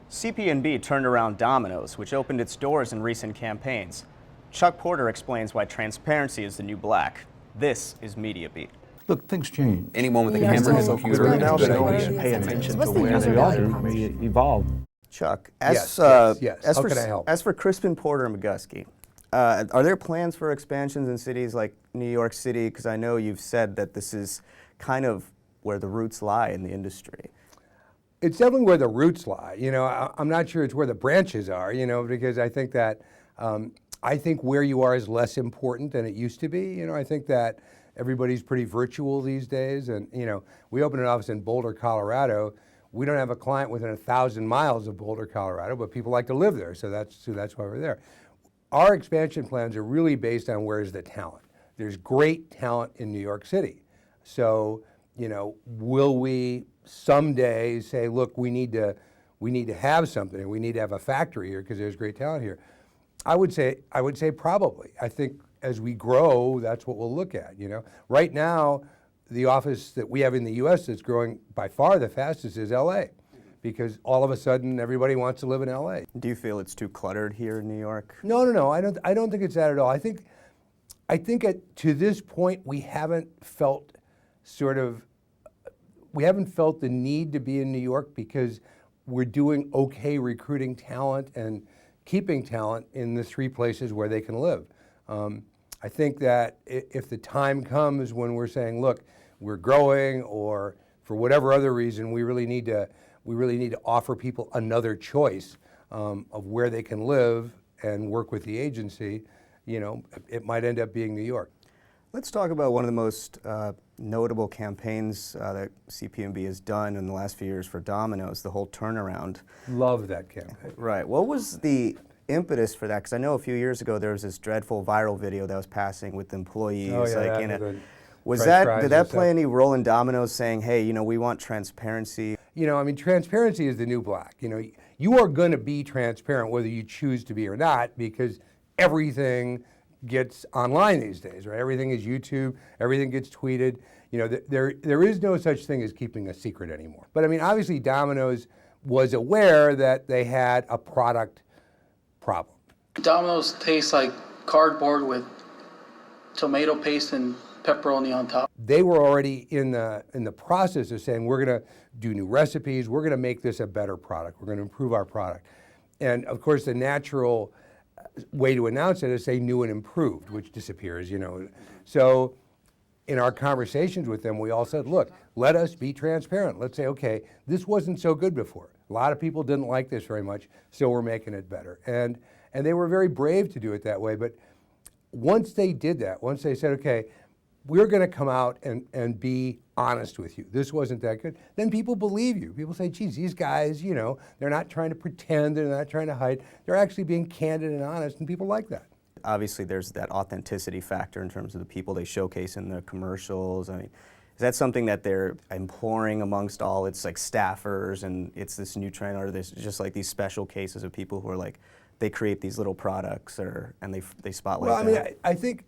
CP+B turned around Domino's, which opened its doors in recent campaigns. Chuck Porter explains why transparency is the new black. This is Media Beat. Look, things change. Anyone with a camera and a computer now is know good. we should pay attention to where we all do. We evolve. Chuck, Yes. How can I help? As for Crispin, Porter, and Bogusky, are there plans for expansions in cities like New York City? Because I know you've said that this is kind of where the roots lie in the industry. It's definitely where the roots lie. You know, I'm not sure it's where the branches are, you know, because I think that, I think where you are is less important than it used to be. You know, I think that everybody's pretty virtual these days. And, you know, we opened an office in Boulder, Colorado. We don't have a client within 1,000 miles of Boulder, Colorado, but people like to live there. So that's why we're there. Our expansion plans are really based on where's the talent. There's great talent in New York City. So, you know, will we someday say, look, we need to have something, we need to have a factory here because there's great talent here? I would say probably. I think as we grow, that's what we'll look at, you know. Right now, the office that we have in the US that's growing by far the fastest is LA, because all of a sudden everybody wants to live in LA. Do you feel it's too cluttered here in New York? No. I don't think it's that at all. I think to this point we haven't felt the need to be in New York because we're doing okay recruiting talent and keeping talent in the three places where they can live. I think that if the time comes when we're saying, look, we're growing, or for whatever other reason, we really need to offer people another choice of where they can live and work with the agency, you know, it might end up being New York. Let's talk about one of the most notable campaigns that CP+B has done in the last few years for Domino's, the whole turnaround. Love that campaign. Right. What was the impetus for that? Because I know a few years ago there was this dreadful viral video that was passing with employees. Oh, yeah, did that play any role in Domino's saying, hey, you know, we want transparency? You know, I mean, transparency is the new black. You know, you are going to be transparent whether you choose to be or not, because everything gets online these days, right? Everything is YouTube, everything gets tweeted. You know, there is no such thing as keeping a secret anymore. But I mean, obviously Domino's was aware that they had a product problem. Domino's tastes like cardboard with tomato paste and pepperoni on top. They were already in the process of saying, we're gonna do new recipes, we're gonna make this a better product, we're gonna improve our product. And of course the natural way to announce it is say new and improved, which disappears, you know. So in our conversations with them, we all said, look, let us be transparent. Let's say, okay, this wasn't so good before. A lot of people didn't like this very much, so we're making it better. And they were very brave to do it that way. But once they did that, once they said, okay, we're going to come out and be honest with you, this wasn't that good, then people believe you. People say, geez, these guys, you know, they're not trying to pretend, they're not trying to hide, they're actually being candid and honest, and people like that. Obviously there's that authenticity factor in terms of the people they showcase in the commercials. I mean, is that something that they're imploring amongst all its like staffers, and it's this new trend, or there's just like these special cases of people who are like, they create these little products and they spotlight that? Well, I mean,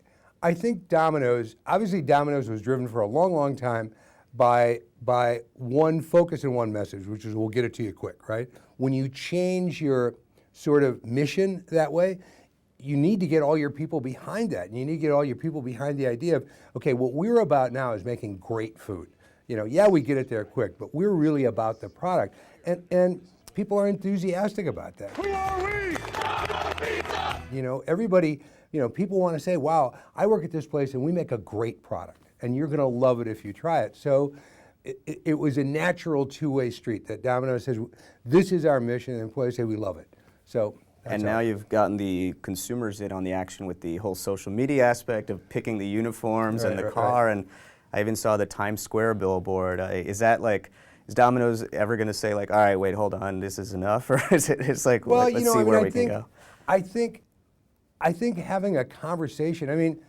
I think Domino's, obviously Domino's was driven for a long, long time by one focus and one message, which is we'll get it to you quick, right? When you change your sort of mission that way, you need to get all your people behind that. And you need to get all your people behind the idea of, okay, what we're about now is making great food. You know, yeah, we get it there quick, but we're really about the product. And people are enthusiastic about that. Who are we? You know, everybody, you know, people want to say, wow, I work at this place and we make a great product and you're going to love it if you try it. So it was a natural two-way street that Domino's says, this is our mission, and employees say we love it. So. And now you've gotten the consumers in on the action with the whole social media aspect of picking the uniforms and the car, and I even saw the Times Square billboard. Is Domino's ever going to say like, all right, wait, hold on, this is enough, or is it? It's like, well, let's see where we can go. I think having a conversation. I mean,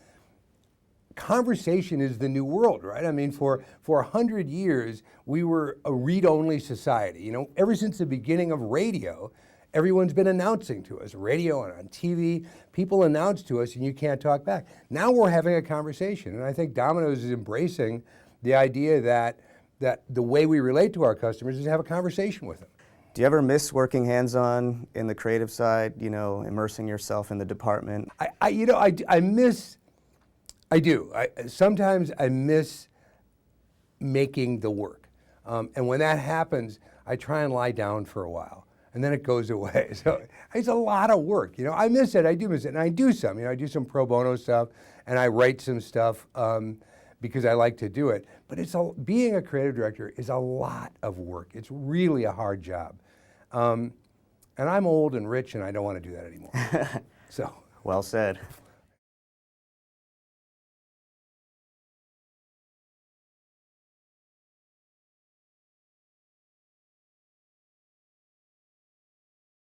conversation is the new world, right? I mean, for 100 years we were a read-only society. You know, ever since the beginning of radio. Everyone's been announcing to us, radio and on TV, people announce to us and you can't talk back. Now we're having a conversation, and I think Domino's is embracing the idea that the way we relate to our customers is to have a conversation with them. Do you ever miss working hands-on in the creative side, you know, immersing yourself in the department? I do. Sometimes I miss making the work. And when that happens, I try and lie down for a while, and then it goes away. So it's a lot of work, you know. I miss it, I do miss it, and I do some. You know, I do some pro bono stuff, and I write some stuff because I like to do it. But being a creative director is a lot of work. It's really a hard job. And I'm old and rich, and I don't want to do that anymore. So. Well said.